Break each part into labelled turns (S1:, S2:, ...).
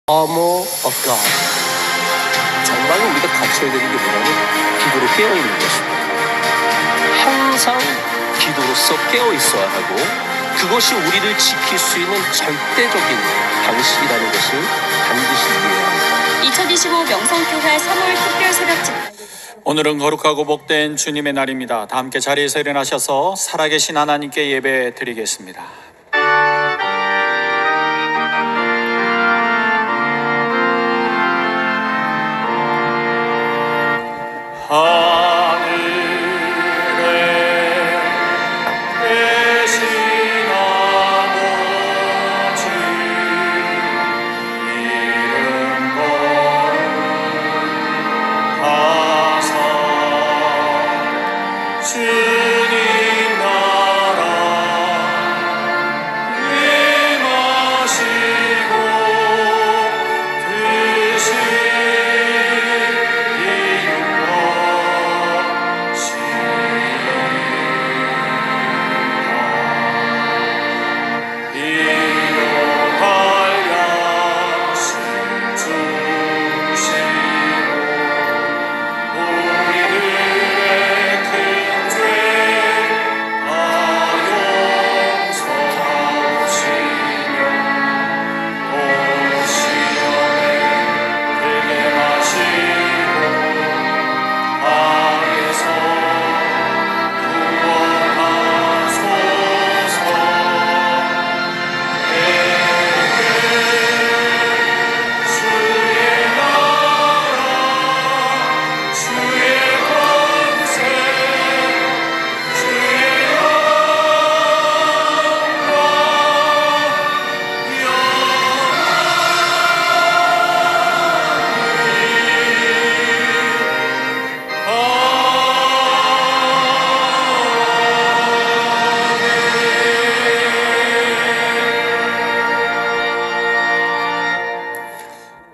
S1: armor of God. 정말 우리가 갖춰야 되는 게 뭐냐면 기도로 깨어있는 것입니다. 항상 기도로서 깨어있어야 하고 그것이 우리를 지킬 수 있는 절대적인 방식이라는 것을 반드시 이해해야 합니다.
S2: 2025 명성교회 3월 특별새벽 집회.
S3: 오늘은 거룩하고 복된 주님의 날입니다. 다 함께 자리에서 일어나셔서 살아계신 하나님께 예배 드리겠습니다.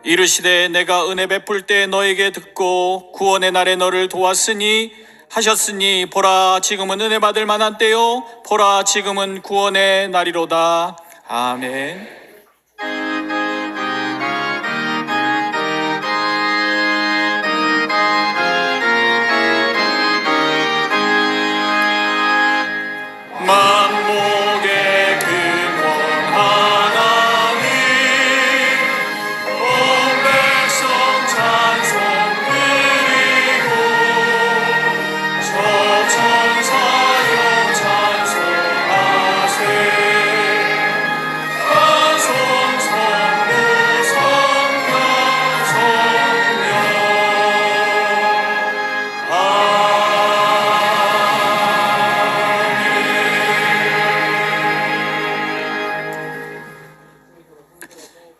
S3: 이르시되 내가 은혜 베풀 때 너에게 듣고 구원의 날에 너를 도왔으니 하셨으니 보라 지금은 은혜 받을 만한 때요 보라 지금은 구원의 날이로다. 아멘. 만복의 근원 하나님 온 백성 찬송 드리고 저 천사여 찬송하세 찬송 성부 성령 성령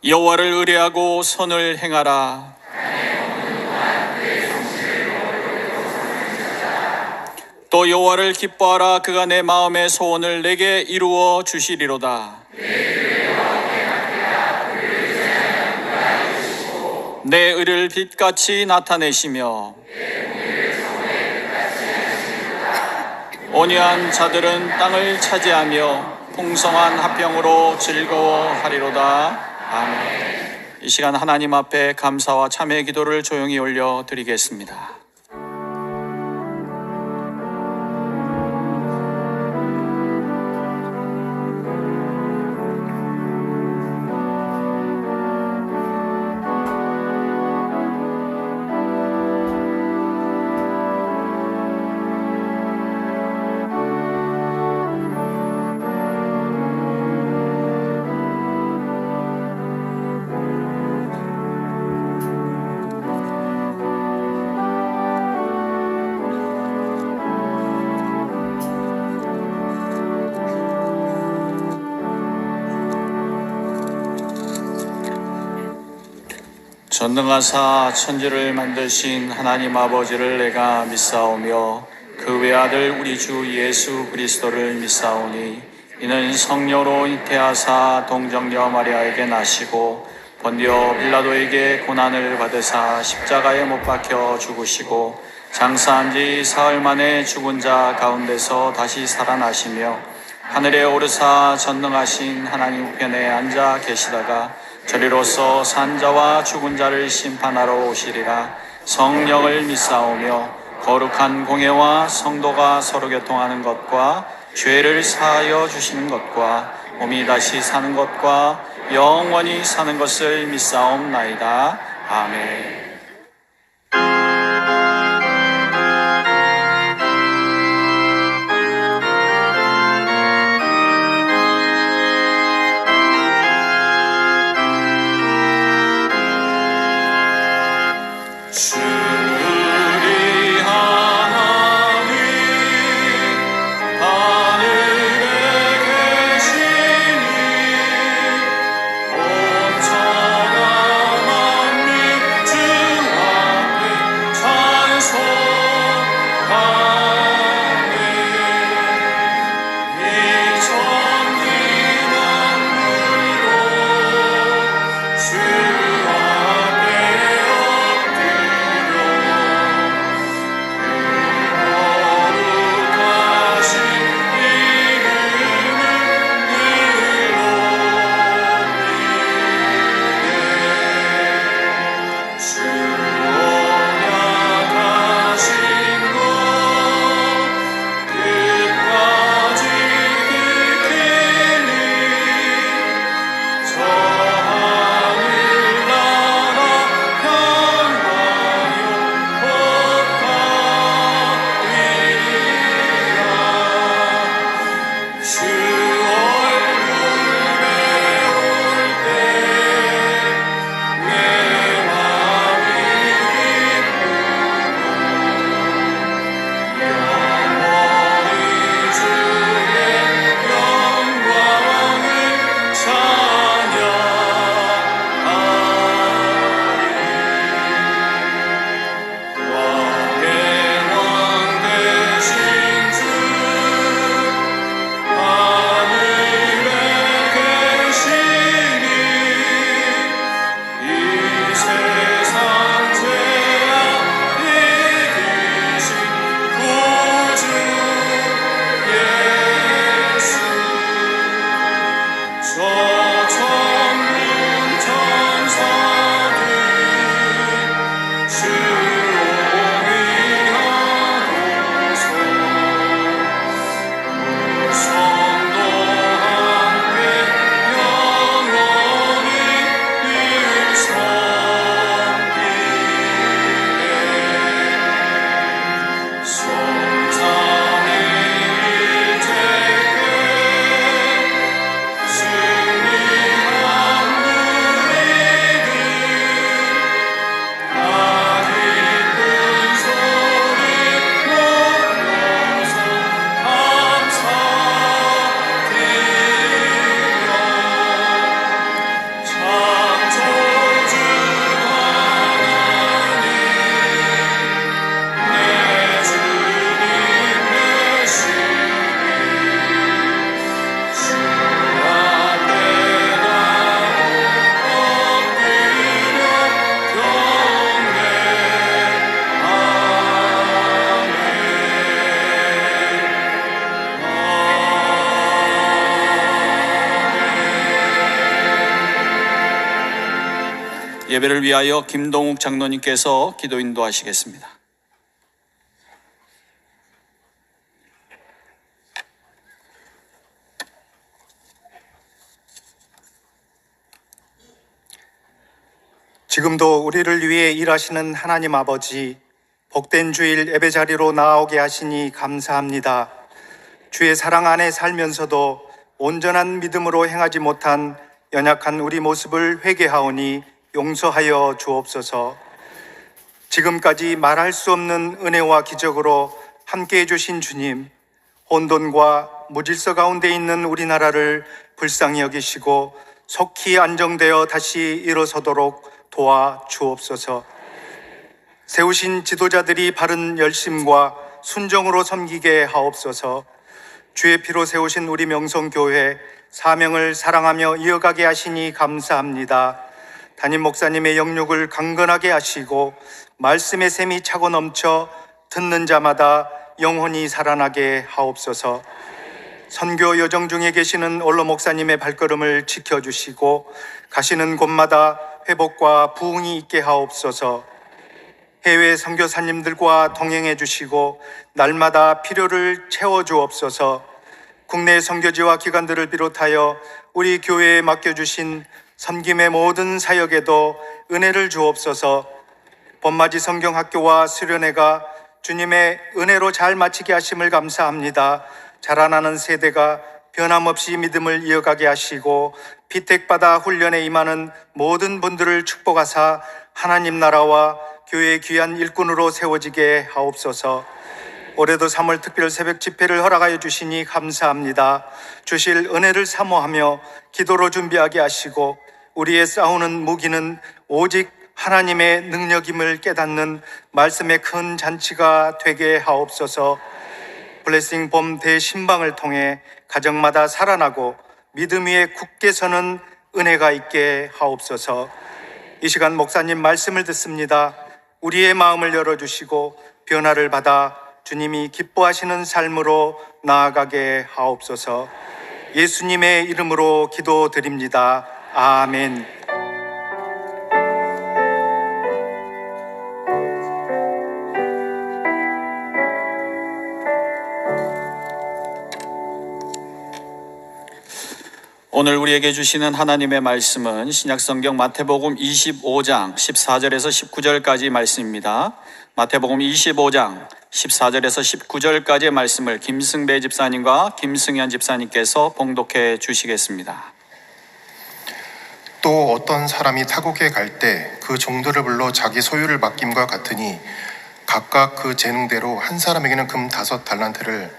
S3: 여호와를 의뢰하고 선을 행하라. 또 여호와를 기뻐하라. 그가 내 마음의 소원을 내게 이루어 주시리로다. 내 의를 빛같이 나타내시며 온유한 자들은 땅을 차지하며 풍성한 화평으로 즐거워하리로다. 아멘. 이 시간 하나님 앞에 감사와 참회의 기도를 조용히 올려 드리겠습니다. 전능하사 천지를 만드신 하나님 아버지를 내가 믿사오며 그 외아들 우리 주 예수 그리스도를 믿사오니 이는 성령으로 잉태하사 동정녀 마리아에게 나시고 본디오 빌라도에게 고난을 받으사 십자가에 못 박혀 죽으시고 장사한 지 사흘 만에 죽은 자 가운데서 다시 살아나시며 하늘에 오르사 전능하신 하나님 우편에 앉아 계시다가 저리로서 산자와 죽은 자를 심판하러 오시리라. 성령을 믿사오며 거룩한 공예와 성도가 서로 교통하는 것과 죄를 사하여 주시는 것과 몸이 다시 사는 것과 영원히 사는 것을 믿사옵나이다. 아멘. 우리 하나님 하늘에 계시니 온 천하 만민 주 앞에 찬송하네. 이 천지 만물로 주 앞에 엎드려 거룩하신 이름을 높이네. 주 언약하신 것 끝까지 지키니 저 하늘나라 평화요 복하리라. 주 얼굴에 올 때 내 맘이 기쁘고 영원히 주의 영광을 찬양하리. 왕의 왕 되신 주 하늘에 계시니 이 세상 죄악 이기신 구주 예수. 저 천군 천사들 주옹이하소서. 성도 함께 영원히 일성기네. 성삼위 일체께 승리한 우리들 다 기쁜 소리 높여서 감사드려. 창조주 하나님 내 주님 되시니 주 앞에 나고 엎드려 경배하네. 예배를 위하여 김동욱 장로님께서 기도 인도하시겠습니다.
S4: 지금도 우리를 위해 일하시는 하나님 아버지, 복된 주일 예배 자리로 나오게 하시니 감사합니다. 주의 사랑 안에 살면서도 온전한 믿음으로 행하지 못한 연약한 우리 모습을 회개하오니 용서하여 주옵소서. 지금까지 말할 수 없는 은혜와 기적으로 함께해 주신 주님, 혼돈과 무질서 가운데 있는 우리나라를 불쌍히 여기시고 속히 안정되어 다시 일어서도록 도와 주옵소서. 세우신 지도자들이 바른 열심과 순정으로 섬기게 하옵소서. 주의 피로 세우신 우리 명성교회 사명을 사랑하며 이어가게 하시니 감사합니다. 담임 목사님의 영육을 강건하게 하시고 말씀의 샘이 차고 넘쳐 듣는 자마다 영혼이 살아나게 하옵소서. 선교 여정 중에 계시는 올로 목사님의 발걸음을 지켜주시고 가시는 곳마다 회복과 부흥이 있게 하옵소서. 해외 선교사님들과 동행해 주시고 날마다 필요를 채워 주옵소서. 국내 선교지와 기관들을 비롯하여 우리 교회에 맡겨주신 섬김의 모든 사역에도 은혜를 주옵소서. 봄맞이 성경학교와 수련회가 주님의 은혜로 잘 마치게 하심을 감사합니다. 자라나는 세대가 변함없이 믿음을 이어가게 하시고 피택받아 훈련에 임하는 모든 분들을 축복하사 하나님 나라와 교회의 귀한 일꾼으로 세워지게 하옵소서. 올해도 3월 특별 새벽 집회를 허락하여 주시니 감사합니다. 주실 은혜를 사모하며 기도로 준비하게 하시고 우리의 싸우는 무기는 오직 하나님의 능력임을 깨닫는 말씀의 큰 잔치가 되게 하옵소서. 블레싱 봄 대신방을 통해 가정마다 살아나고 믿음 위에 굳게 서는 은혜가 있게 하옵소서. 이 시간 목사님 말씀을 듣습니다. 우리의 마음을 열어주시고 변화를 받아 주님이 기뻐하시는 삶으로 나아가게 하옵소서. 예수님의 이름으로 기도드립니다. 아멘.
S3: 오늘 우리에게 주시는 하나님의 말씀은 신약성경 마태복음 25장 14절에서 19절까지 말씀입니다. 마태복음 25장 14절에서 19절까지의 말씀을 김승배 집사님과 김승현 집사님께서 봉독해 주시겠습니다.
S5: 또 어떤 사람이 타국에 갈 때 그 종들을 불러 자기 소유를 맡김과 같으니 각각 그 재능대로 한 사람에게는 금 5달란트를,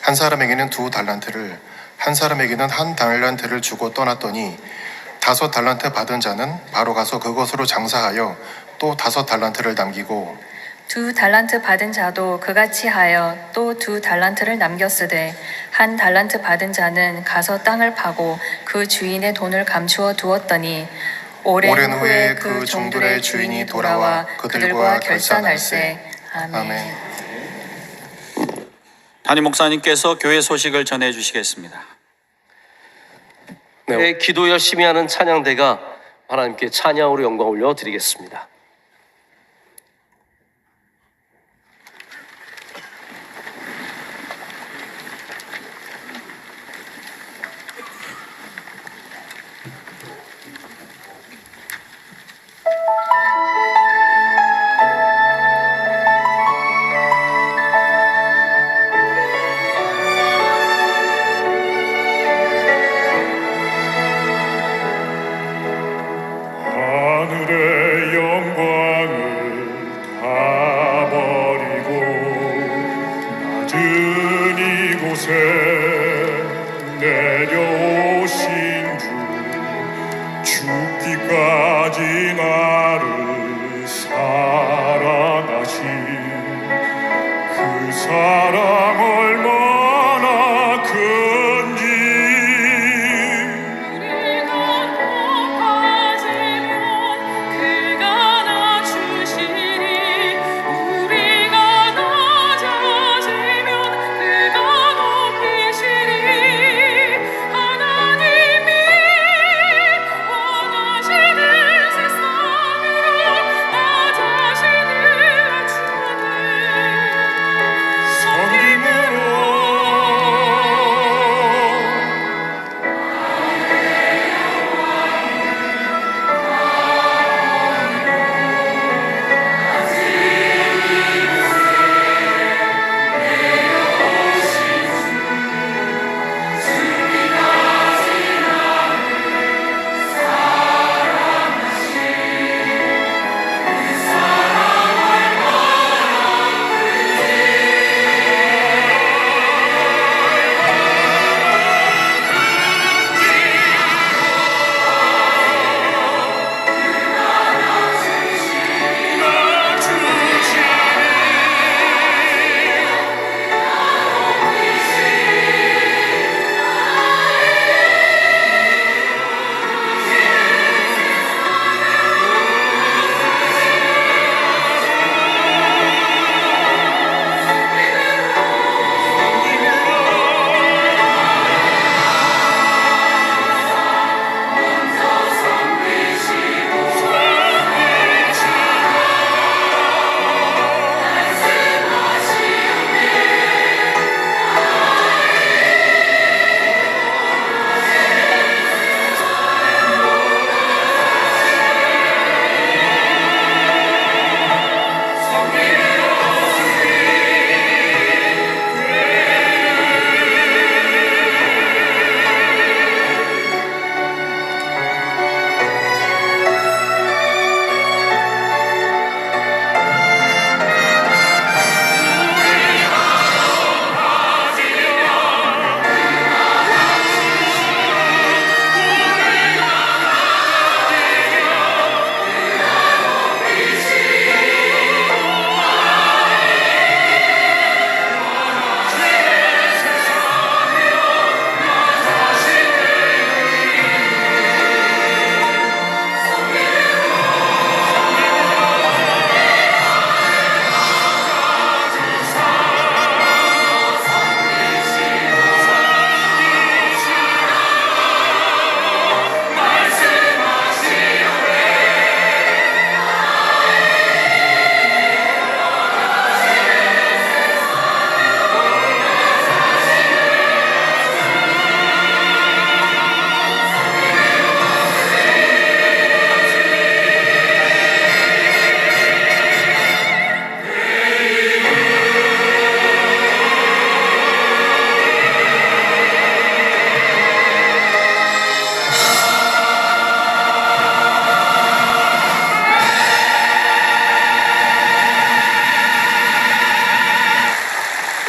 S5: 한 사람에게는 2달란트를, 한 사람에게는 1달란트를 주고 떠났더니 5달란트 받은 자는 바로 가서 그것으로 장사하여 또 5달란트를 남기고
S6: 2달란트 받은 자도 그같이 하여 또 2달란트를 남겼으되 1달란트 받은 자는 가서 땅을 파고 그 주인의 돈을 감추어 두었더니 오랜 후에 그 종들의 주인이 돌아와 그들과 결산할세. 아멘.
S3: 담임 목사님께서 교회 소식을 전해 주시겠습니다.
S1: 네, 기도 열심히 하는 찬양대가 하나님께 찬양으로 영광 올려드리겠습니다.
S7: 하늘의 영광을 다 버리고 낮은 이곳에 내려오신 주, 죽기까지 나를 사랑하신 그 사랑 얼마나 큰지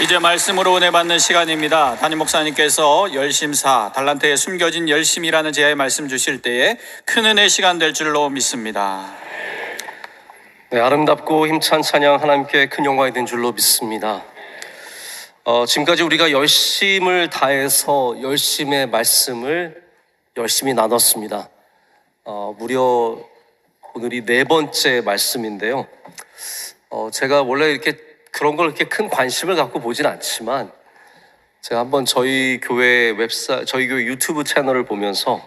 S3: 이제 말씀으로 은혜 받는 시간입니다. 담임 목사님께서 열심사, 달란트에 숨겨진 열심이라는 제의 말씀 주실 때에 큰 은혜 시간 될 줄로 믿습니다.
S1: 네, 아름답고 힘찬 찬양 하나님께 큰 영광이 된 줄로 믿습니다. 지금까지 우리가 열심을 다해서 열심의 말씀을 열심히 나눴습니다. 무려 오늘이 4번째 말씀인데요. 제가 원래 이렇게 그런 걸 이렇게 큰 관심을 갖고 보진 않지만 제가 한번 저희 교회 유튜브 채널을 보면서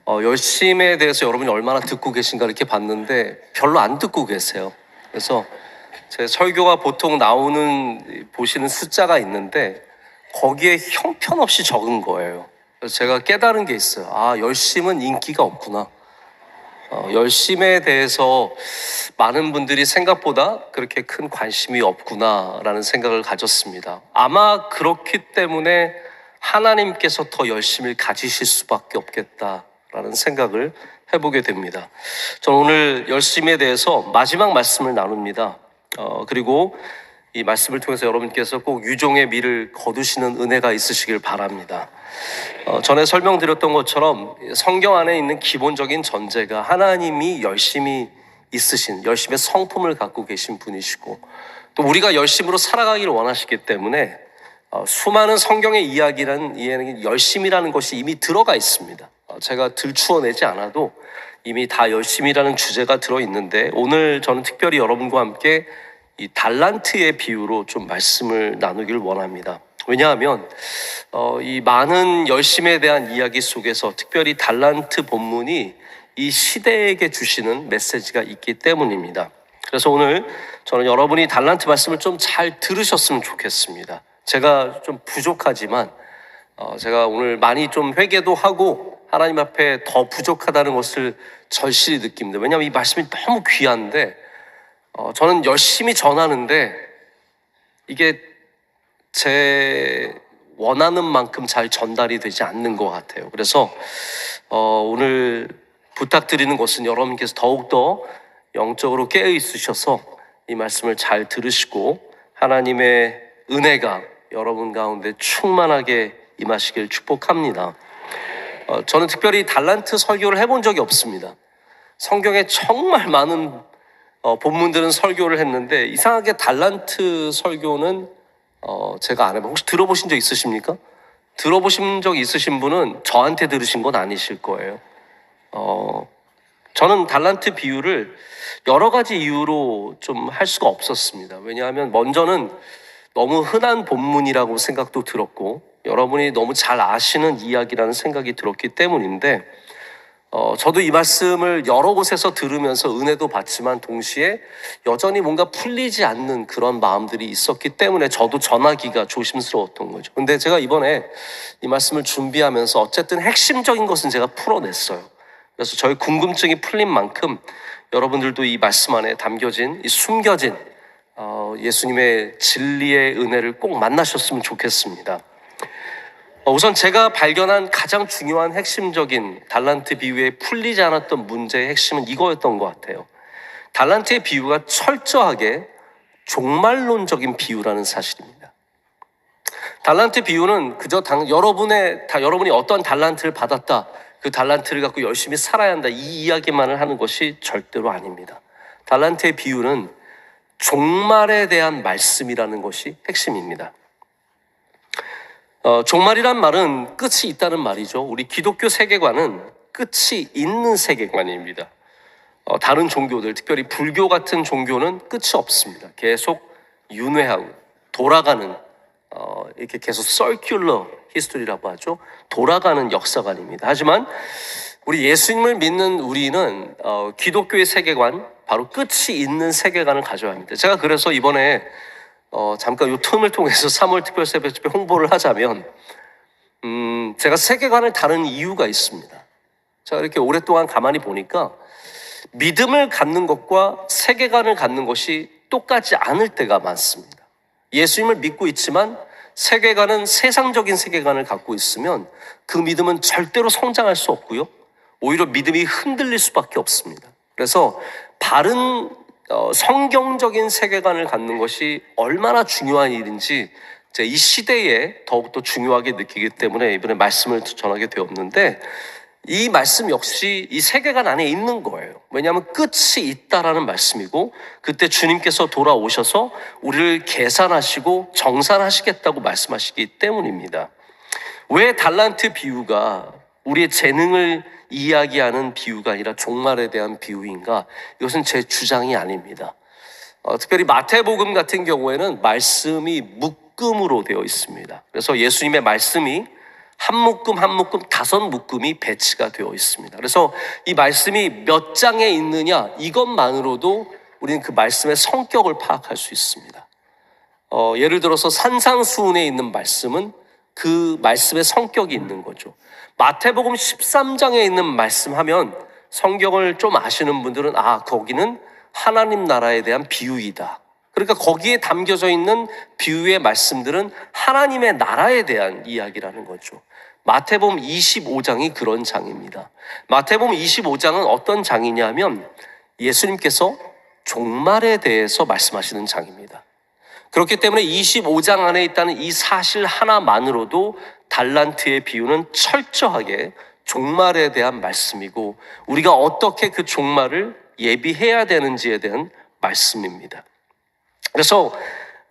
S1: 열심에 대해서 여러분이 얼마나 듣고 계신가 이렇게 봤는데 별로 안 듣고 계세요. 그래서 제 설교가 보통 보시는 숫자가 있는데 거기에 형편없이 적은 거예요. 그래서 제가 깨달은 게 있어요. 아, 열심은 인기가 없구나. 열심에 대해서 많은 분들이 생각보다 그렇게 큰 관심이 없구나라는 생각을 가졌습니다. 아마 그렇기 때문에 하나님께서 더 열심을 가지실 수밖에 없겠다라는 생각을 해보게 됩니다. 저는 오늘 열심에 대해서 마지막 말씀을 나눕니다. 그리고 이 말씀을 통해서 여러분께서 꼭 유종의 미를 거두시는 은혜가 있으시길 바랍니다. 전에 설명드렸던 것처럼 성경 안에 있는 기본적인 전제가 하나님이 열심히 있으신, 열심의 성품을 갖고 계신 분이시고 또 우리가 열심으로 살아가기를 원하시기 때문에 수많은 성경의 이야기는 열심이라는 것이 이미 들어가 있습니다. 제가 들추어내지 않아도 이미 다 열심이라는 주제가 들어있는데 오늘 저는 특별히 여러분과 함께 이 달란트의 비유로 좀 말씀을 나누길 원합니다. 왜냐하면 이 많은 열심에 대한 이야기 속에서 특별히 달란트 본문이 이 시대에게 주시는 메시지가 있기 때문입니다. 그래서 오늘 저는 여러분이 달란트 말씀을 좀 잘 들으셨으면 좋겠습니다. 제가 좀 부족하지만 제가 오늘 많이 좀 회개도 하고 하나님 앞에 더 부족하다는 것을 절실히 느낍니다. 왜냐하면 이 말씀이 너무 귀한데 저는 열심히 전하는데 이게 제 원하는 만큼 잘 전달이 되지 않는 것 같아요. 그래서 오늘 부탁드리는 것은 여러분께서 더욱더 영적으로 깨어 있으셔서 이 말씀을 잘 들으시고 하나님의 은혜가 여러분 가운데 충만하게 임하시길 축복합니다. 저는 특별히 달란트 설교를 해본 적이 없습니다. 성경에 정말 많은 본문들은 설교를 했는데 이상하게 달란트 설교는 제가 안 해봐요. 혹시 들어보신 적 있으십니까? 들어보신 적 있으신 분은 저한테 들으신 건 아니실 거예요. 저는 달란트 비유를 여러 가지 이유로 좀 할 수가 없었습니다. 왜냐하면 먼저는 너무 흔한 본문이라고 생각도 들었고 여러분이 너무 잘 아시는 이야기라는 생각이 들었기 때문인데 저도 이 말씀을 여러 곳에서 들으면서 은혜도 받지만 동시에 여전히 뭔가 풀리지 않는 그런 마음들이 있었기 때문에 저도 전하기가 조심스러웠던 거죠. 근데 제가 이번에 이 말씀을 준비하면서 어쨌든 핵심적인 것은 제가 풀어냈어요. 그래서 저의 궁금증이 풀린 만큼 여러분들도 이 말씀 안에 담겨진 이 숨겨진 예수님의 진리의 은혜를 꼭 만나셨으면 좋겠습니다. 우선 제가 발견한 가장 중요한 핵심적인 달란트 비유에 풀리지 않았던 문제의 핵심은 이거였던 것 같아요. 달란트의 비유가 철저하게 종말론적인 비유라는 사실입니다. 달란트 비유는 그저 여러분이 어떤 달란트를 받았다, 그 달란트를 갖고 열심히 살아야 한다, 이 이야기만을 하는 것이 절대로 아닙니다. 달란트의 비유는 종말에 대한 말씀이라는 것이 핵심입니다. 종말이란 말은 끝이 있다는 말이죠. 우리 기독교 세계관은 끝이 있는 세계관입니다. 다른 종교들, 특별히 불교 같은 종교는 끝이 없습니다. 계속 윤회하고 돌아가는 이렇게 계속 circular history라고 하죠. 돌아가는 역사관입니다. 하지만 우리 예수님을 믿는 우리는 기독교의 세계관, 바로 끝이 있는 세계관을 가져야 합니다. 제가 그래서 이번에 잠깐 이 틈을 통해서 3월 특별 새벽 집회 홍보를 하자면 제가 세계관을 다른 이유가 있습니다. 제가 이렇게 오랫동안 가만히 보니까 믿음을 갖는 것과 세계관을 갖는 것이 똑같지 않을 때가 많습니다. 예수님을 믿고 있지만 세계관은 세상적인 세계관을 갖고 있으면 그 믿음은 절대로 성장할 수 없고요. 오히려 믿음이 흔들릴 수밖에 없습니다. 그래서 바른 성경적인 세계관을 갖는 것이 얼마나 중요한 일인지 이제 이 시대에 더욱더 중요하게 느끼기 때문에 이번에 말씀을 전하게 되었는데, 이 말씀 역시 이 세계관 안에 있는 거예요. 왜냐하면 끝이 있다라는 말씀이고, 그때 주님께서 돌아오셔서 우리를 계산하시고 정산하시겠다고 말씀하시기 때문입니다. 왜 달란트 비유가 우리의 재능을 이야기하는 비유가 아니라 종말에 대한 비유인가? 이것은 제 주장이 아닙니다. 특별히 마태복음 같은 경우에는 말씀이 묶음으로 되어 있습니다. 그래서 예수님의 말씀이 한 묶음 한 묶음 5묶음이 배치가 되어 있습니다. 그래서 이 말씀이 몇 장에 있느냐, 이것만으로도 우리는 그 말씀의 성격을 파악할 수 있습니다. 예를 들어서 산상수훈에 있는 말씀은 그 말씀의 성격이 있는 거죠. 마태복음 13장에 있는 말씀하면 성경을 좀 아시는 분들은 거기는 하나님 나라에 대한 비유이다. 그러니까 거기에 담겨져 있는 비유의 말씀들은 하나님의 나라에 대한 이야기라는 거죠. 마태복음 25장이 그런 장입니다. 마태복음 25장은 어떤 장이냐면 예수님께서 종말에 대해서 말씀하시는 장입니다. 그렇기 때문에 25장 안에 있다는 이 사실 하나만으로도 달란트의 비유는 철저하게 종말에 대한 말씀이고, 우리가 어떻게 그 종말을 예비해야 되는지에 대한 말씀입니다. 그래서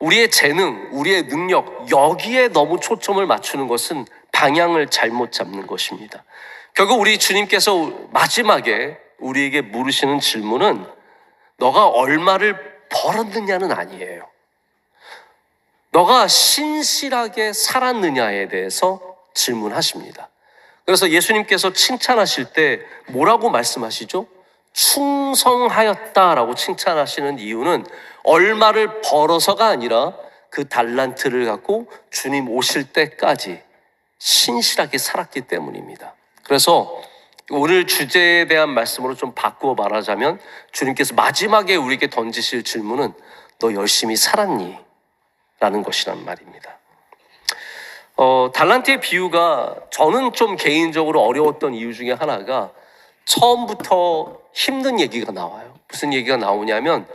S1: 우리의 재능, 우리의 능력, 여기에 너무 초점을 맞추는 것은 방향을 잘못 잡는 것입니다. 결국 우리 주님께서 마지막에 우리에게 물으시는 질문은 너가 얼마를 벌었느냐는 아니에요. 너가 신실하게 살았느냐에 대해서 질문하십니다. 그래서 예수님께서 칭찬하실 때 뭐라고 말씀하시죠? 충성하였다라고 칭찬하시는 이유는 얼마를 벌어서가 아니라 그 달란트를 갖고 주님 오실 때까지 신실하게 살았기 때문입니다. 그래서 오늘 주제에 대한 말씀으로 좀 바꾸어 말하자면, 주님께서 마지막에 우리에게 던지실 질문은 너 열심히 살았니? 라는 것이란 말입니다. 달란트의 비유가 저는 좀 개인적으로 어려웠던 이유 중에 하나가, 처음부터 힘든 얘기가 나와요. 무슨 얘기가 나오냐면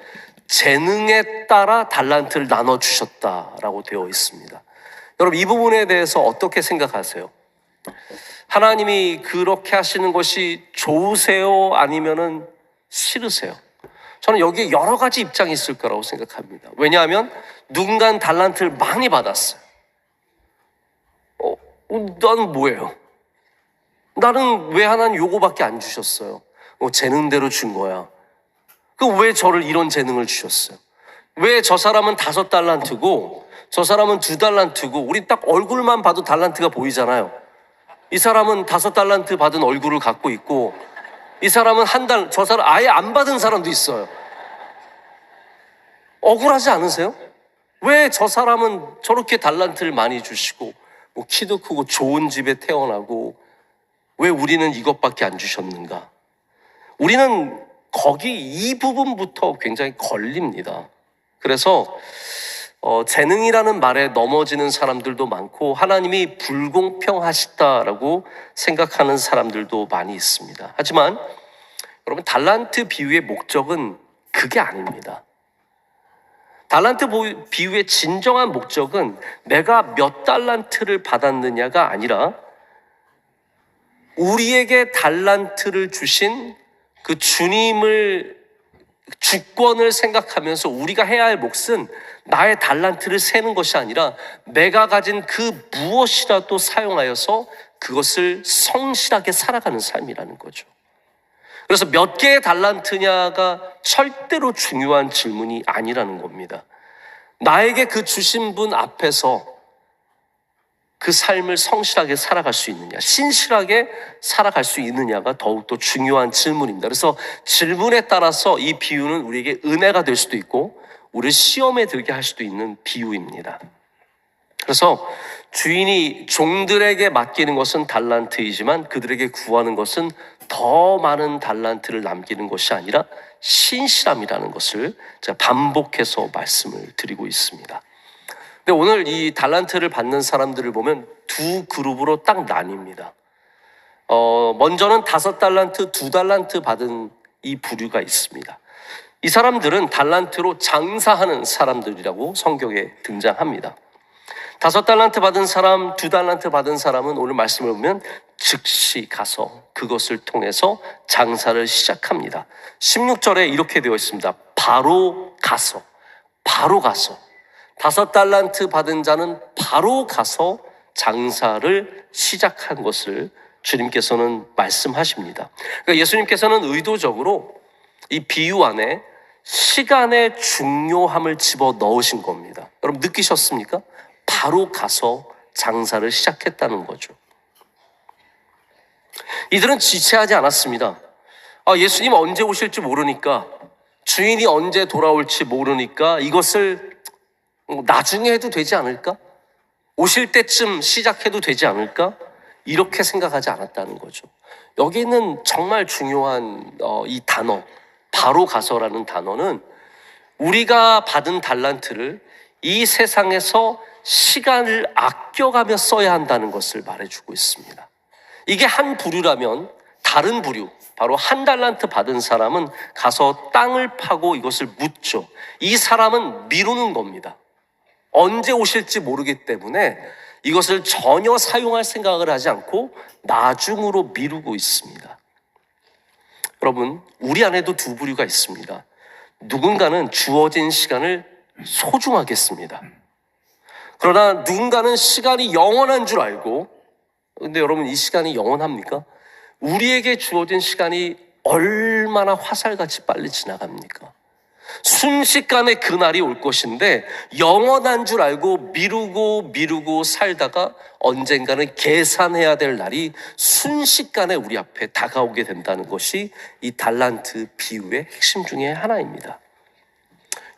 S1: 재능에 따라 달란트를 나눠주셨다라고 되어 있습니다. 여러분, 이 부분에 대해서 어떻게 생각하세요? 하나님이 그렇게 하시는 것이 좋으세요? 아니면은 싫으세요? 저는 여기에 여러 가지 입장이 있을 거라고 생각합니다. 왜냐하면 누군가는 달란트를 많이 받았어요. 나는 뭐예요? 나는 왜 하나님 요거밖에 안 주셨어요? 재능대로 준 거야. 왜 저를 이런 재능을 주셨어요? 왜 저 사람은 5달란트고 저 사람은 2달란트고, 우리 딱 얼굴만 봐도 달란트가 보이잖아요. 이 사람은 5달란트 받은 얼굴을 갖고 있고, 이 사람은 저 사람 아예 안 받은 사람도 있어요. 억울하지 않으세요? 왜 저 사람은 저렇게 달란트를 많이 주시고 키도 크고 좋은 집에 태어나고 왜 우리는 이것밖에 안 주셨는가? 우리는 거기 이 부분부터 굉장히 걸립니다. 그래서 재능이라는 말에 넘어지는 사람들도 많고, 하나님이 불공평하시다라고 생각하는 사람들도 많이 있습니다. 하지만 여러분, 달란트 비유의 목적은 그게 아닙니다. 달란트 비유의 진정한 목적은 내가 몇 달란트를 받았느냐가 아니라 우리에게 달란트를 주신 그 주님을, 주권을 생각하면서 우리가 해야 할 몫은 나의 달란트를 세는 것이 아니라 내가 가진 그 무엇이라도 사용하여서 그것을 성실하게 살아가는 삶이라는 거죠. 그래서 몇 개의 달란트냐가 절대로 중요한 질문이 아니라는 겁니다. 나에게 그 주신 분 앞에서 그 삶을 성실하게 살아갈 수 있느냐, 신실하게 살아갈 수 있느냐가 더욱더 중요한 질문입니다. 그래서 질문에 따라서 이 비유는 우리에게 은혜가 될 수도 있고 우리를 시험에 들게 할 수도 있는 비유입니다. 그래서 주인이 종들에게 맡기는 것은 달란트이지만 그들에게 구하는 것은 더 많은 달란트를 남기는 것이 아니라 신실함이라는 것을 제가 반복해서 말씀을 드리고 있습니다. 근데 오늘 이 달란트를 받는 사람들을 보면 두 그룹으로 딱 나뉩니다. 먼저는 5달란트, 2달란트 받은 이 부류가 있습니다. 이 사람들은 달란트로 장사하는 사람들이라고 성경에 등장합니다. 5달란트 받은 사람, 2달란트 받은 사람은 오늘 말씀을 보면 즉시 가서 그것을 통해서 장사를 시작합니다. 16절에 이렇게 되어 있습니다. 바로 가서, 바로 가서. 5달란트 받은 자는 바로 가서 장사를 시작한 것을 주님께서는 말씀하십니다. 그러니까 예수님께서는 의도적으로 이 비유 안에 시간의 중요함을 집어 넣으신 겁니다. 여러분 느끼셨습니까? 바로 가서 장사를 시작했다는 거죠. 이들은 지체하지 않았습니다. 예수님 언제 오실지 모르니까, 주인이 언제 돌아올지 모르니까 이것을 나중에 해도 되지 않을까? 오실 때쯤 시작해도 되지 않을까? 이렇게 생각하지 않았다는 거죠. 여기 있는 정말 중요한 이 단어, 바로 가서라는 단어는 우리가 받은 달란트를 이 세상에서 시간을 아껴가며 써야 한다는 것을 말해주고 있습니다. 이게 한 부류라면 다른 부류, 바로 1달란트 받은 사람은 가서 땅을 파고 이것을 묻죠. 이 사람은 미루는 겁니다. 언제 오실지 모르기 때문에 이것을 전혀 사용할 생각을 하지 않고 나중으로 미루고 있습니다. 여러분, 우리 안에도 두 부류가 있습니다. 누군가는 주어진 시간을 소중하게 씁니다. 그러나 누군가는 시간이 영원한 줄 알고, 근데 여러분 이 시간이 영원합니까? 우리에게 주어진 시간이 얼마나 화살같이 빨리 지나갑니까? 순식간에 그날이 올 것인데 영원한 줄 알고 미루고 살다가 언젠가는 계산해야 될 날이 순식간에 우리 앞에 다가오게 된다는 것이 이 달란트 비유의 핵심 중에 하나입니다.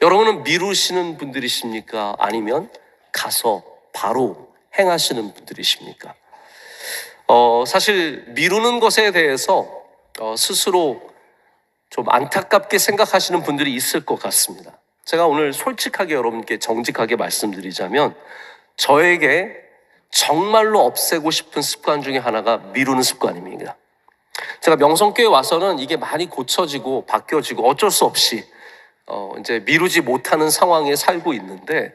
S1: 여러분은 미루시는 분들이십니까? 아니면 가서 바로 행하시는 분들이십니까? 사실 미루는 것에 대해서 스스로 좀 안타깝게 생각하시는 분들이 있을 것 같습니다. 제가 오늘 솔직하게 여러분께 정직하게 말씀드리자면 저에게 정말로 없애고 싶은 습관 중에 하나가 미루는 습관입니다. 제가 명성교회 와서는 이게 많이 고쳐지고 바뀌어지고 어쩔 수 없이 이제 미루지 못하는 상황에 살고 있는데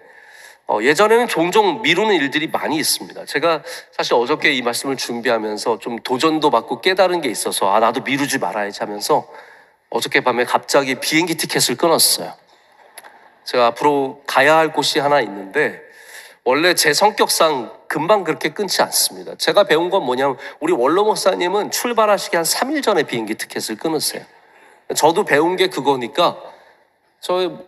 S1: 예전에는 종종 미루는 일들이 많이 있습니다. 제가 사실 어저께 이 말씀을 준비하면서 좀 도전도 받고 깨달은 게 있어서 나도 미루지 말아야지 하면서 어저께 밤에 갑자기 비행기 티켓을 끊었어요. 제가 앞으로 가야 할 곳이 하나 있는데 원래 제 성격상 금방 그렇게 끊지 않습니다. 제가 배운 건 뭐냐면 우리 원로 목사님은 출발하시기 한 3일 전에 비행기 티켓을 끊으세요. 저도 배운 게 그거니까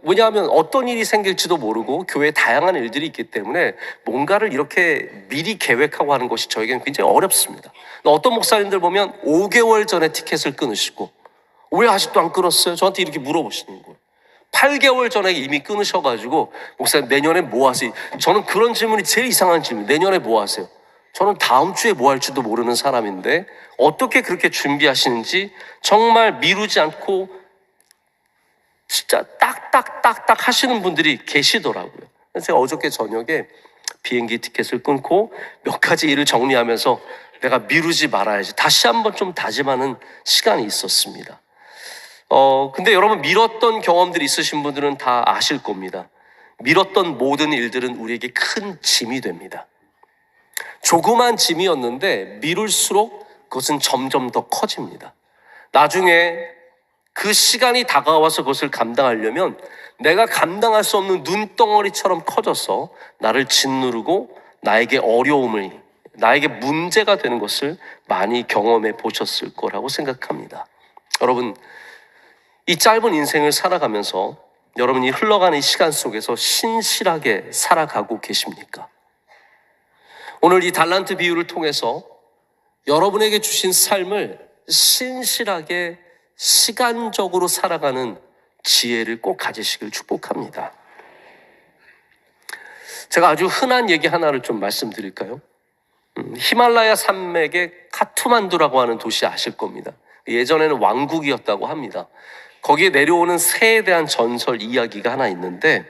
S1: 왜냐하면 어떤 일이 생길지도 모르고 교회에 다양한 일들이 있기 때문에 뭔가를 이렇게 미리 계획하고 하는 것이 저에게는 굉장히 어렵습니다. 어떤 목사님들 보면 5개월 전에 티켓을 끊으시고 왜 아직도 안 끊었어요? 저한테 이렇게 물어보시는 거예요. 8개월 전에 이미 끊으셔가지고 목사님 내년에 뭐 하세요? 저는 그런 질문이 제일 이상한 질문. 내년에 뭐 하세요? 저는 다음 주에 뭐 할지도 모르는 사람인데 어떻게 그렇게 준비하시는지 정말 미루지 않고 진짜 딱딱딱딱 하시는 분들이 계시더라고요. 그래서 제가 어저께 저녁에 비행기 티켓을 끊고 몇 가지 일을 정리하면서 내가 미루지 말아야지 다시 한번 좀 다짐하는 시간이 있었습니다. 근데 여러분 미뤘던 경험들이 있으신 분들은 다 아실 겁니다. 미뤘던 모든 일들은 우리에게 큰 짐이 됩니다. 조그만 짐이었는데 미룰수록 그것은 점점 더 커집니다. 나중에 그 시간이 다가와서 그것을 감당하려면 내가 감당할 수 없는 눈덩어리처럼 커져서 나를 짓누르고 나에게 나에게 문제가 되는 것을 많이 경험해 보셨을 거라고 생각합니다. 여러분, 이 짧은 인생을 살아가면서 여러분이 흘러가는 이 시간 속에서 신실하게 살아가고 계십니까? 오늘 이 달란트 비유를 통해서 여러분에게 주신 삶을 신실하게 시간적으로 살아가는 지혜를 꼭 가지시길 축복합니다. 제가 아주 흔한 얘기 하나를 좀 말씀드릴까요? 히말라야 산맥의 카투만두라고 하는 도시 아실 겁니다. 예전에는 왕국이었다고 합니다. 거기에 내려오는 새에 대한 전설 이야기가 하나 있는데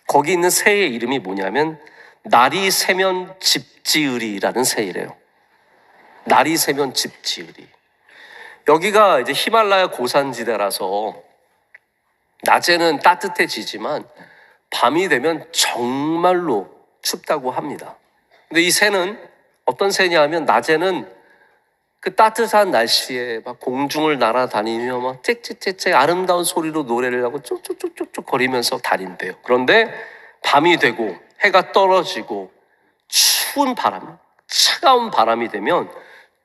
S1: 거기 있는 새의 이름이 뭐냐면 날이 새면 집지으리라는 새이래요. 날이 새면 집지으리. 여기가 이제 히말라야 고산지대라서 낮에는 따뜻해지지만 밤이 되면 정말로 춥다고 합니다. 근데 이 새는 어떤 새냐 하면 낮에는 그 따뜻한 날씨에 막 공중을 날아다니며 막 짹짹짹짹 아름다운 소리로 노래를 하고 쭉쭉쭉쭉 거리면서 다닌대요. 그런데 밤이 되고 해가 떨어지고 추운 바람, 차가운 바람이 되면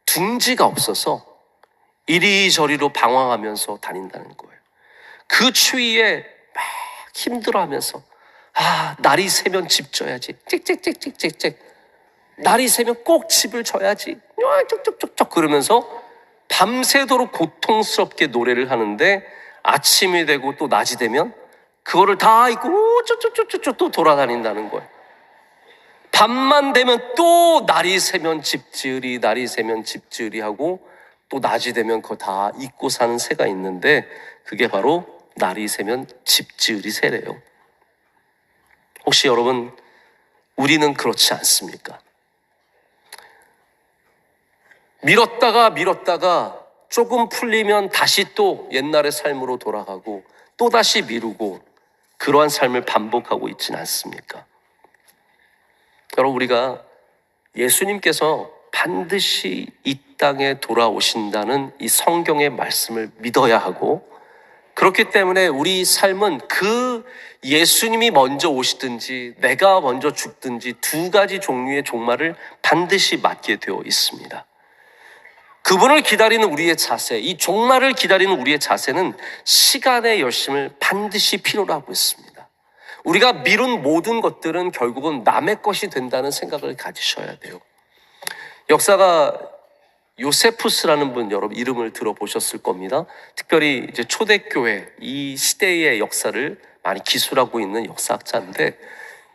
S1: 둥지가 없어서 이리저리로 방황하면서 다닌다는 거예요. 그 추위에 막 힘들어하면서 날이 새면 집 져야지. 짹짹짹짹짹. 날이 새면 꼭 집을 져야지. 쭉쭉쭉쭉 그러면서 밤새도록 고통스럽게 노래를 하는데 아침이 되고 또 낮이 되면 그거를 다 잊고 쭉쭉쭉쭉 또 돌아다닌다는 거예요. 밤만 되면 또 날이 새면 집 지으리, 날이 새면 집 지으리 하고 또 낮이 되면 그거 다 잊고 사는 새가 있는데 그게 바로 날이 새면 집 지으리 새래요. 혹시 여러분, 우리는 그렇지 않습니까? 미뤘다가 조금 풀리면 다시 또 옛날의 삶으로 돌아가고 또 다시 미루고 그러한 삶을 반복하고 있지는 않습니까? 여러분, 우리가 예수님께서 반드시 이 땅에 돌아오신다는 이 성경의 말씀을 믿어야 하고, 그렇기 때문에 우리 삶은 그 예수님이 먼저 오시든지 내가 먼저 죽든지 두 가지 종류의 종말을 반드시 맞게 되어 있습니다. 그분을 기다리는 우리의 자세, 이 종말을 기다리는 우리의 자세는 시간의 열심을 반드시 필요로 하고 있습니다. 우리가 미룬 모든 것들은 결국은 남의 것이 된다는 생각을 가지셔야 돼요. 역사가 요세푸스라는 분, 여러분 이름을 들어보셨을 겁니다. 특별히 이제 초대교회 이 시대의 역사를 많이 기술하고 있는 역사학자인데,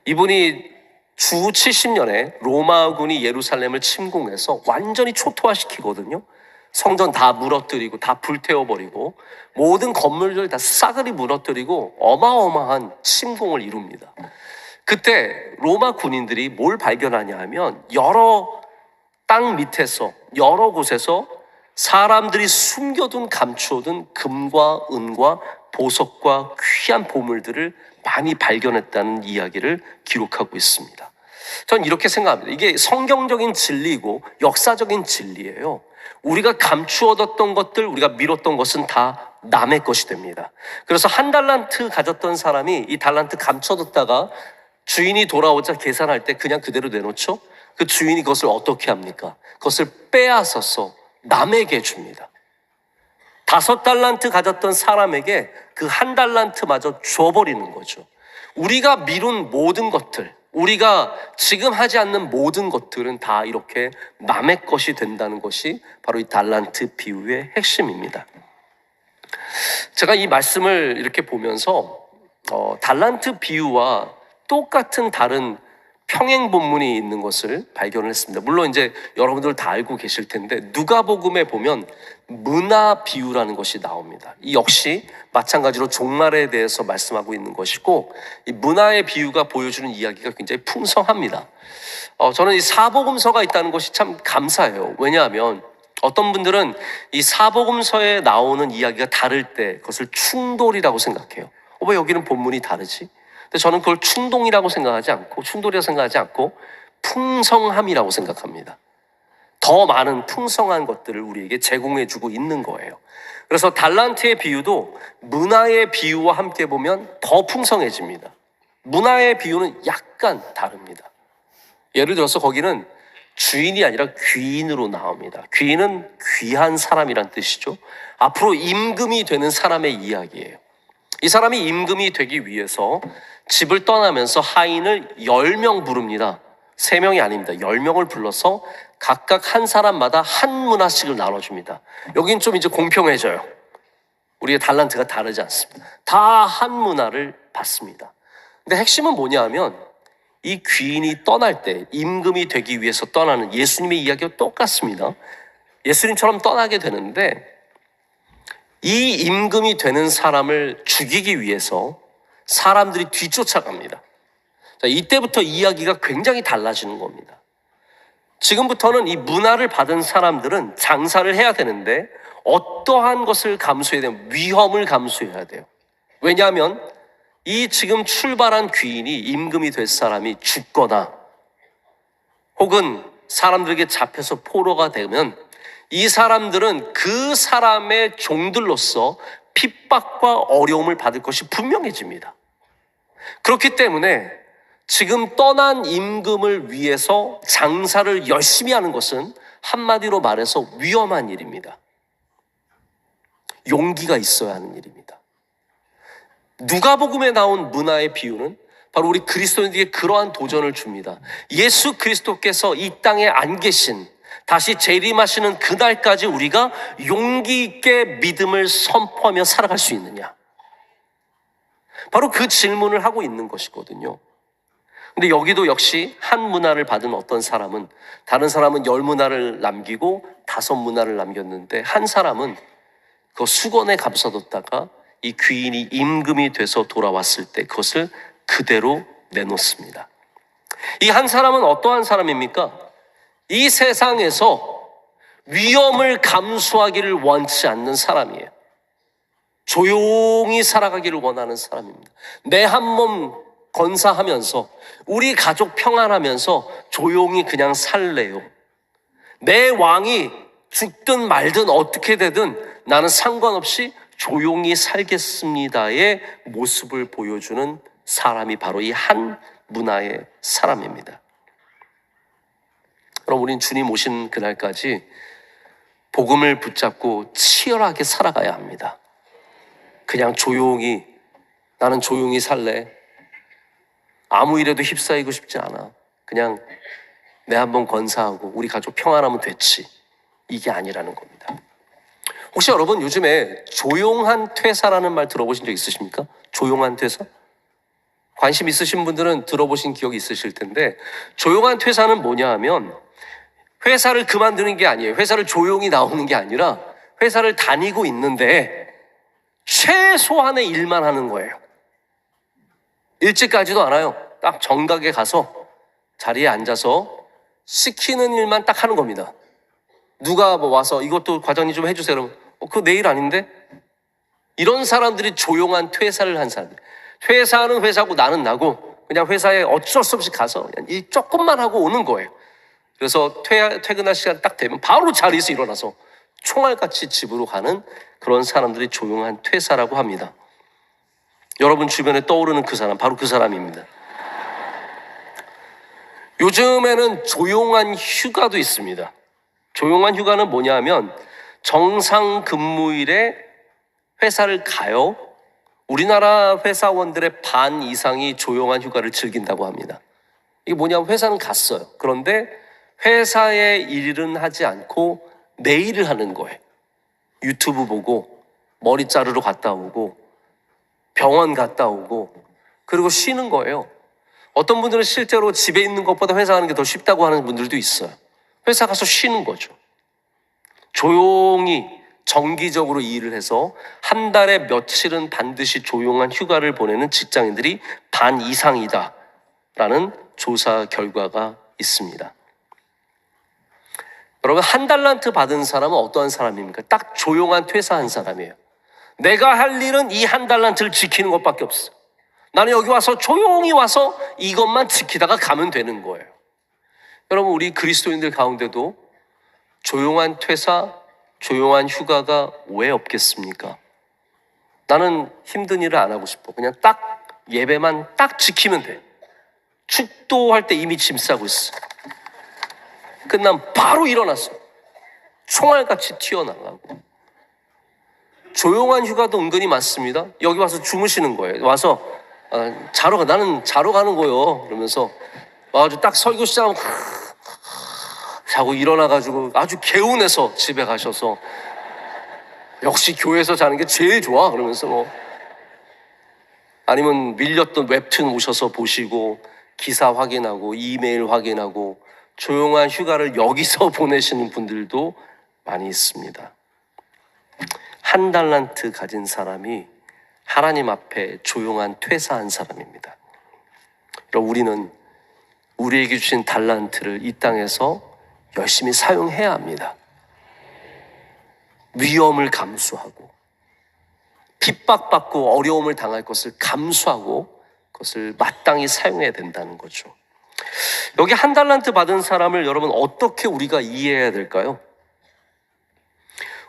S1: 이분이 주 70년에 로마군이 예루살렘을 침공해서 완전히 초토화시키거든요. 성전 다 무너뜨리고 다 불태워버리고 모든 건물들 다 싸그리 무너뜨리고 어마어마한 침공을 이룹니다. 그때 로마 군인들이 뭘 발견하냐 하면 여러 땅 밑에서 여러 곳에서 사람들이 숨겨둔 감추어둔 금과 은과 보석과 귀한 보물들을 많이 발견했다는 이야기를 기록하고 있습니다. 전 이렇게 생각합니다. 이게 성경적인 진리이고 역사적인 진리예요. 우리가 감추어뒀던 것들, 우리가 미뤘던 것은 다 남의 것이 됩니다. 그래서 한 달란트 가졌던 사람이 이 달란트 감춰뒀다가 주인이 돌아오자 계산할 때 그냥 그대로 내놓죠? 그 주인이 그것을 어떻게 합니까? 그것을 빼앗아서 남에게 줍니다. 5달란트 가졌던 사람에게 그 한 달란트마저 줘버리는 거죠. 우리가 미룬 모든 것들, 우리가 지금 하지 않는 모든 것들은 다 이렇게 남의 것이 된다는 것이 바로 이 달란트 비유의 핵심입니다. 제가 이 말씀을 이렇게 보면서 달란트 비유와 똑같은 다른 평행 본문이 있는 것을 발견을 했습니다. 물론 이제 여러분들 다 알고 계실 텐데 누가복음에 보면 문화 비유라는 것이 나옵니다. 이 역시 마찬가지로 종말에 대해서 말씀하고 있는 것이고, 이 문화의 비유가 보여주는 이야기가 굉장히 풍성합니다. 저는 이 사복음서가 있다는 것이 참 감사해요. 왜냐하면 어떤 분들은 이 사복음서에 나오는 이야기가 다를 때 그것을 충돌이라고 생각해요. 왜 여기는 본문이 다르지? 근데 저는 그걸 충동이라고 생각하지 않고, 충돌이라고 생각하지 않고 풍성함이라고 생각합니다. 더 많은 풍성한 것들을 우리에게 제공해주고 있는 거예요. 그래서 달란트의 비유도 문화의 비유와 함께 보면 더 풍성해집니다. 문화의 비유는 약간 다릅니다. 예를 들어서 거기는 주인이 아니라 귀인으로 나옵니다. 귀인은 귀한 사람이란 뜻이죠. 앞으로 임금이 되는 사람의 이야기예요. 이 사람이 임금이 되기 위해서 집을 떠나면서 하인을 10명 부릅니다. 3명이 아닙니다. 10명을 불러서 각각 한 사람마다 한 문화씩을 나눠줍니다. 여긴 좀 이제 공평해져요. 우리의 달란트가 다르지 않습니다. 다 한 문화를 받습니다. 근데 핵심은 뭐냐 하면 이 귀인이 떠날 때 임금이 되기 위해서 떠나는 예수님의 이야기와 똑같습니다. 예수님처럼 떠나게 되는데 이 임금이 되는 사람을 죽이기 위해서 사람들이 뒤쫓아갑니다. 자, 이때부터 이야기가 굉장히 달라지는 겁니다. 지금부터는 이 문화를 받은 사람들은 장사를 해야 되는데 어떠한 것을 감수해야 돼요? 위험을 감수해야 돼요. 왜냐하면 이 지금 출발한 귀인이 임금이 될 사람이 죽거나 혹은 사람들에게 잡혀서 포로가 되면 이 사람들은 그 사람의 종들로서 핍박과 어려움을 받을 것이 분명해집니다. 그렇기 때문에 지금 떠난 임금을 위해서 장사를 열심히 하는 것은 한마디로 말해서 위험한 일입니다. 용기가 있어야 하는 일입니다. 누가복음에 나온 문화의 비유는 바로 우리 그리스도인들에게 그러한 도전을 줍니다. 예수 그리스도께서 이 땅에 안 계신, 다시 재림하시는 그날까지 우리가 용기 있게 믿음을 선포하며 살아갈 수 있느냐? 바로 그 질문을 하고 있는 것이거든요. 근데 여기도 역시 한 문화를 받은 어떤 사람은, 다른 사람은 10문화를 남기고 5문화를 남겼는데 한 사람은 그 수건에 감싸뒀다가 이 귀인이 임금이 돼서 돌아왔을 때 그것을 그대로 내놓습니다. 이 한 사람은 어떠한 사람입니까? 이 세상에서 위험을 감수하기를 원치 않는 사람이에요. 조용히 살아가기를 원하는 사람입니다. 내 한 몸 건사하면서 우리 가족 평안하면서 조용히 그냥 살래요. 내 왕이 죽든 말든 어떻게 되든 나는 상관없이 조용히 살겠습니다의 모습을 보여주는 사람이 바로 이 한 문화의 사람입니다. 그럼 우린 주님 오신 그날까지 복음을 붙잡고 치열하게 살아가야 합니다. 그냥 조용히, 나는 조용히 살래. 아무 일에도 휩싸이고 싶지 않아. 그냥 내 한번 건사하고 우리 가족 평안하면 됐지. 이게 아니라는 겁니다. 혹시 여러분 요즘에 조용한 퇴사라는 말 들어보신 적 있으십니까? 조용한 퇴사? 관심 있으신 분들은 들어보신 기억이 있으실 텐데, 조용한 퇴사는 뭐냐 하면 회사를 그만두는 게 아니에요. 회사를 조용히 나오는 게 아니라 회사를 다니고 있는데 최소한의 일만 하는 거예요. 일찍 가지도 않아요. 딱 정각에 가서 자리에 앉아서 시키는 일만 딱 하는 겁니다. 누가 뭐 와서 이것도 과장님 좀 해주세요. 그러면 그거 내 일 아닌데? 이런 사람들이 조용한 퇴사를 한 사람들. 회사는 회사고 나는 나고 그냥 회사에 어쩔 수 없이 가서 그냥 일 조금만 하고 오는 거예요. 그래서 퇴근할 시간 딱 되면 바로 자리에서 일어나서 총알같이 집으로 가는 그런 사람들이 조용한 퇴사라고 합니다. 여러분 주변에 떠오르는 그 사람, 바로 그 사람입니다. 요즘에는 조용한 휴가도 있습니다. 조용한 휴가는 뭐냐 하면 정상 근무일에 회사를 가요. 우리나라 회사원들의 반 이상이 조용한 휴가를 즐긴다고 합니다. 이게 뭐냐면 회사는 갔어요. 그런데 회사의 일은 하지 않고 내 일을 하는 거예요. 유튜브 보고 머리 자르러 갔다 오고 병원 갔다 오고 그리고 쉬는 거예요. 어떤 분들은 실제로 집에 있는 것보다 회사 가는 게 더 쉽다고 하는 분들도 있어요. 회사 가서 쉬는 거죠. 조용히 정기적으로 일을 해서 한 달에 며칠은 반드시 조용한 휴가를 보내는 직장인들이 반 이상이다라는 조사 결과가 있습니다. 여러분, 한 달란트 받은 사람은 어떠한 사람입니까? 딱 조용한 퇴사한 사람이에요. 내가 할 일은 이 한 달란트를 지키는 것밖에 없어. 나는 여기 와서 조용히 와서 이것만 지키다가 가면 되는 거예요. 여러분, 우리 그리스도인들 가운데도 조용한 퇴사, 조용한 휴가가 왜 없겠습니까? 나는 힘든 일을 안 하고 싶어. 그냥 딱 예배만 딱 지키면 돼. 축도할 때 이미 짐 싸고 있어. 끝나면 바로 일어났어. 총알같이 튀어나가고. 조용한 휴가도 은근히 많습니다. 여기 와서 주무시는 거예요. 와서 자러 가. 나는 자러 가는 거요. 그러면서 아주 딱 설교 시작하면 자고 일어나가지고 아주 개운해서 집에 가셔서 역시 교회에서 자는 게 제일 좋아. 그러면서 뭐 아니면 밀렸던 웹툰 오셔서 보시고 기사 확인하고 이메일 확인하고 조용한 휴가를 여기서 보내시는 분들도 많이 있습니다. 한 달란트 가진 사람이 하나님 앞에 조용한 퇴사한 사람입니다. 그럼 우리는 우리에게 주신 달란트를 이 땅에서 열심히 사용해야 합니다. 위험을 감수하고 핍박받고 어려움을 당할 것을 감수하고 그것을 마땅히 사용해야 된다는 거죠. 여기 한 달란트 받은 사람을 여러분 어떻게 우리가 이해해야 될까요?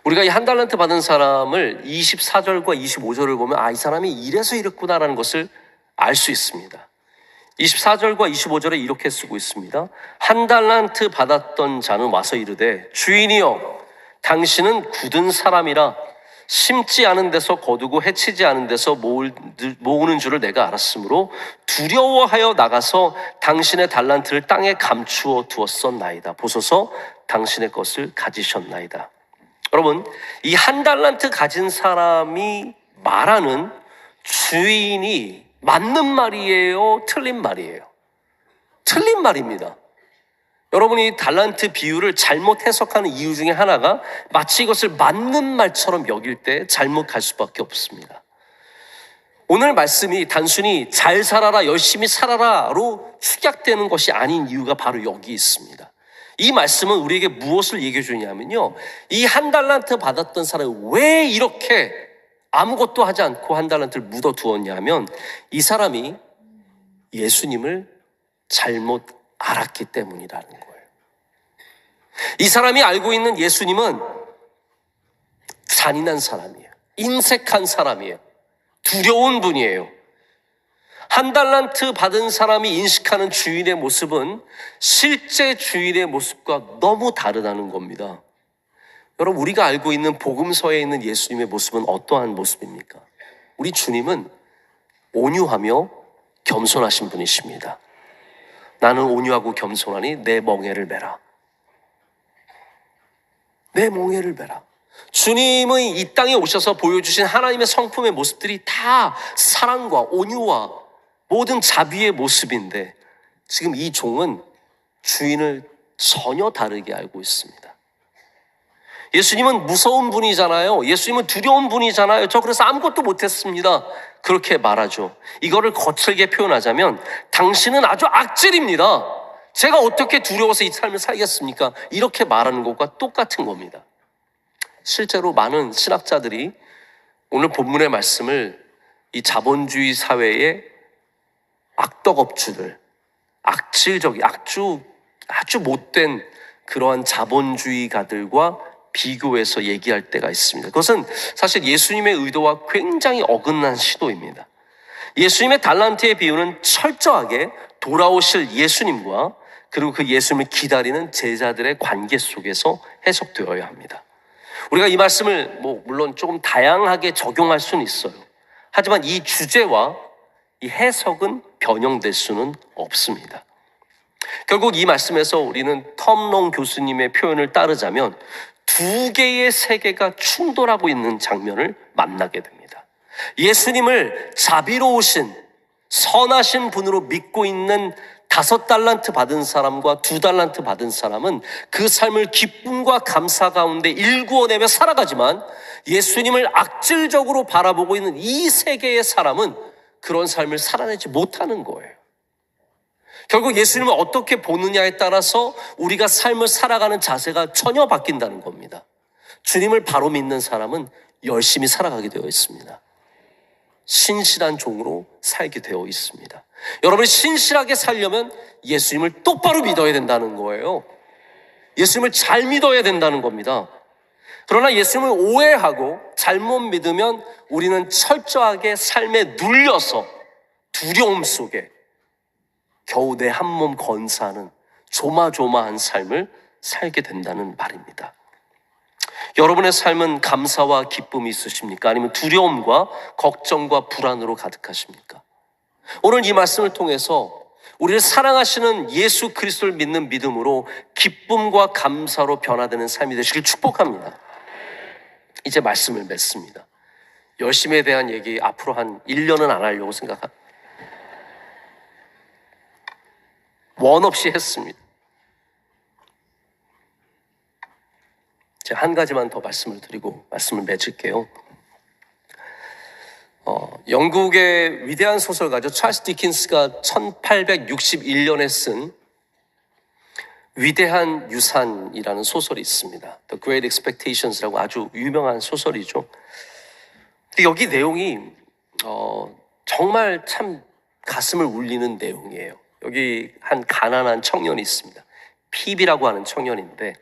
S1: 우리가 이 한 달란트 받은 사람을 24절과 25절을 보면 이 사람이 이래서 이랬구나라는 것을 알 수 있습니다. 24절과 25절에 이렇게 쓰고 있습니다. 한 달란트 받았던 자는 와서 이르되 주인이여 당신은 굳은 사람이라 심지 않은 데서 거두고 해치지 않은 데서 모으는 줄을 내가 알았으므로 두려워하여 나가서 당신의 달란트를 땅에 감추어 두었었나이다. 보소서 당신의 것을 가지셨나이다. 여러분, 이 한 달란트 가진 사람이 말하는 주인이 맞는 말이에요? 틀린 말이에요? 틀린 말입니다. 여러분이 달란트 비유를 잘못 해석하는 이유 중에 하나가 마치 이것을 맞는 말처럼 여길 때 잘못 갈 수밖에 없습니다. 오늘 말씀이 단순히 잘 살아라, 열심히 살아라로 축약되는 것이 아닌 이유가 바로 여기 있습니다. 이 말씀은 우리에게 무엇을 얘기해 주냐면요, 이 한 달란트 받았던 사람이 왜 이렇게 아무것도 하지 않고 한 달란트를 묻어두었냐 하면 이 사람이 예수님을 잘못 알았기 때문이라는 거예요. 이 사람이 알고 있는 예수님은 잔인한 사람이에요. 인색한 사람이에요. 두려운 분이에요. 한 달란트 받은 사람이 인식하는 주인의 모습은 실제 주인의 모습과 너무 다르다는 겁니다. 여러분, 우리가 알고 있는 복음서에 있는 예수님의 모습은 어떠한 모습입니까? 우리 주님은 온유하며 겸손하신 분이십니다. 나는 온유하고 겸손하니 내 멍에를 메라. 내 멍에를 메라. 주님의 이 땅에 오셔서 보여주신 하나님의 성품의 모습들이 다 사랑과 온유와 모든 자비의 모습인데 지금 이 종은 주인을 전혀 다르게 알고 있습니다. 예수님은 무서운 분이잖아요. 예수님은 두려운 분이잖아요. 저 그래서 아무것도 못했습니다. 그렇게 말하죠. 이거를 거칠게 표현하자면 당신은 아주 악질입니다. 제가 어떻게 두려워서 이 삶을 살겠습니까? 이렇게 말하는 것과 똑같은 겁니다. 실제로 많은 신학자들이 오늘 본문의 말씀을 이 자본주의 사회의 악덕업주들, 악질적인, 아주 못된 그러한 자본주의가들과 비교해서 얘기할 때가 있습니다. 그것은 사실 예수님의 의도와 굉장히 어긋난 시도입니다. 예수님의 달란트의 비유는 철저하게 돌아오실 예수님과 그리고 그 예수님을 기다리는 제자들의 관계 속에서 해석되어야 합니다. 우리가 이 말씀을 물론 조금 다양하게 적용할 수는 있어요. 하지만 이 주제와 이 해석은 변형될 수는 없습니다. 결국 이 말씀에서 우리는 텀롱 교수님의 표현을 따르자면 두 개의 세계가 충돌하고 있는 장면을 만나게 됩니다. 예수님을 자비로우신 선하신 분으로 믿고 있는 5달란트 받은 사람과 2달란트 받은 사람은 그 삶을 기쁨과 감사 가운데 일구어내며 살아가지만 예수님을 악질적으로 바라보고 있는 이 세계의 사람은 그런 삶을 살아내지 못하는 거예요. 결국 예수님을 어떻게 보느냐에 따라서 우리가 삶을 살아가는 자세가 전혀 바뀐다는 겁니다. 주님을 바로 믿는 사람은 열심히 살아가게 되어 있습니다. 신실한 종으로 살게 되어 있습니다. 여러분이 신실하게 살려면 예수님을 똑바로 믿어야 된다는 거예요. 예수님을 잘 믿어야 된다는 겁니다. 그러나 예수님을 오해하고 잘못 믿으면 우리는 철저하게 삶에 눌려서 두려움 속에 겨우 내 한 몸 건사하는 조마조마한 삶을 살게 된다는 말입니다. 여러분의 삶은 감사와 기쁨이 있으십니까? 아니면 두려움과 걱정과 불안으로 가득하십니까? 오늘 이 말씀을 통해서 우리를 사랑하시는 예수 그리스도를 믿는 믿음으로 기쁨과 감사로 변화되는 삶이 되시길 축복합니다. 이제 말씀을 맺습니다. 열심에 대한 얘기 앞으로 한 1년은 안 하려고 생각합니다. 원 없이 했습니다. 제가 한 가지만 더 말씀을 드리고 말씀을 맺을게요. 영국의 위대한 소설가죠. 찰스 디킨스가 1861년에 쓴 위대한 유산이라는 소설이 있습니다. The Great Expectations라고 아주 유명한 소설이죠. 여기 내용이 정말 참 가슴을 울리는 내용이에요. 여기 한 가난한 청년이 있습니다. 피비라고 하는 청년인데,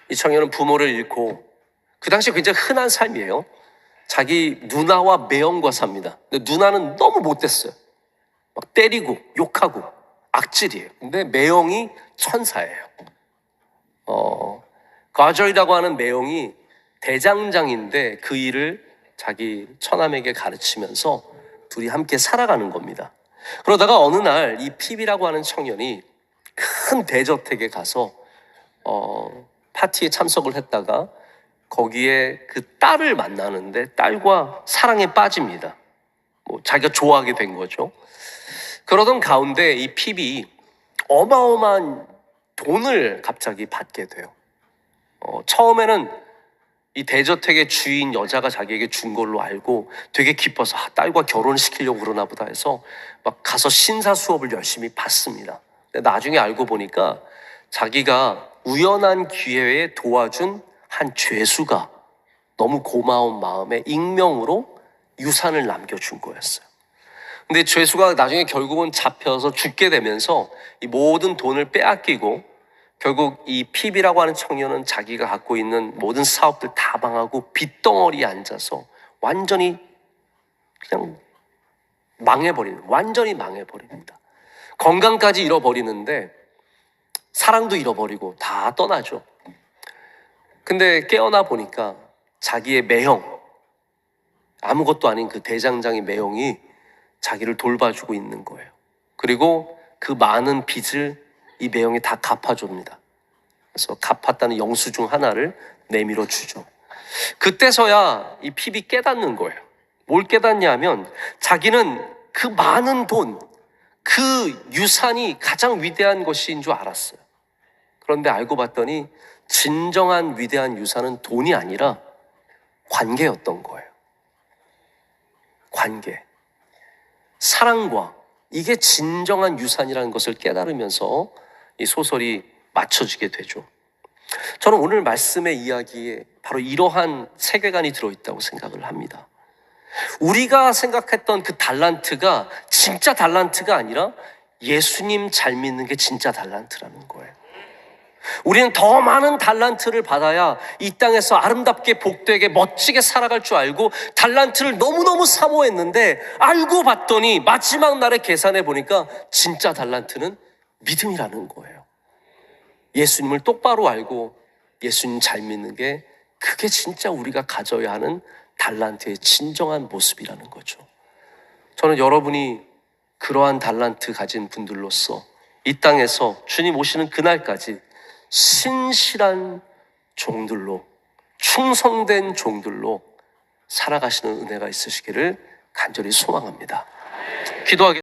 S1: 이 청년은 부모를 잃고 그 당시에 굉장히 흔한 삶이에요. 자기 누나와 매형과 삽니다. 근데 누나는 너무 못됐어요. 막 때리고 욕하고 악질이에요. 근데 매형이 천사예요. 가절이라고 하는 매형이 대장장인데 그 일을 자기 처남에게 가르치면서 둘이 함께 살아가는 겁니다. 그러다가 어느 날 이 피비라고 하는 청년이 큰 대저택에 가서 파티에 참석을 했다가 거기에 그 딸을 만나는데 딸과 사랑에 빠집니다. 자기가 좋아하게 된 거죠. 그러던 가운데 이 피비 어마어마한 돈을 갑자기 받게 돼요. 처음에는 이 대저택의 주인 여자가 자기에게 준 걸로 알고 되게 기뻐서 딸과 결혼시키려고 그러나 보다 해서 막 가서 신사 수업을 열심히 받습니다. 근데 나중에 알고 보니까 자기가 우연한 기회에 도와준 한 죄수가 너무 고마운 마음에 익명으로 유산을 남겨준 거였어요. 근데 죄수가 나중에 결국은 잡혀서 죽게 되면서 이 모든 돈을 빼앗기고 결국 이 피비라고 하는 청년은 자기가 갖고 있는 모든 사업들 다 망하고 빚덩어리에 앉아서 완전히 그냥 완전히 망해버립니다. 건강까지 잃어버리는데 사랑도 잃어버리고 다 떠나죠. 근데 깨어나 보니까 자기의 매형, 아무것도 아닌 그 대장장의 매형이 자기를 돌봐주고 있는 거예요. 그리고 그 많은 빚을 이 매형이 다 갚아줍니다. 그래서 갚았다는 영수 중 하나를 내밀어 주죠. 그때서야 이 피비 깨닫는 거예요. 뭘 깨닫냐면 자기는 그 많은 돈, 그 유산이 가장 위대한 것인 줄 알았어요. 그런데 알고 봤더니 진정한 위대한 유산은 돈이 아니라 관계였던 거예요. 관계. 사랑과 이게 진정한 유산이라는 것을 깨달으면서 이 소설이 맞춰지게 되죠. 저는 오늘 말씀의 이야기에 바로 이러한 세계관이 들어있다고 생각을 합니다. 우리가 생각했던 그 달란트가 진짜 달란트가 아니라 예수님 잘 믿는 게 진짜 달란트라는 거예요. 우리는 더 많은 달란트를 받아야 이 땅에서 아름답게 복되게 멋지게 살아갈 줄 알고 달란트를 너무너무 사모했는데 알고 봤더니 마지막 날에 계산해 보니까 진짜 달란트는 믿음이라는 거예요. 예수님을 똑바로 알고 예수님 잘 믿는 게 그게 진짜 우리가 가져야 하는 달란트의 진정한 모습이라는 거죠. 저는 여러분이 그러한 달란트 가진 분들로서 이 땅에서 주님 오시는 그날까지 신실한 종들로, 충성된 종들로 살아가시는 은혜가 있으시기를 간절히 소망합니다. 기도하겠습니다.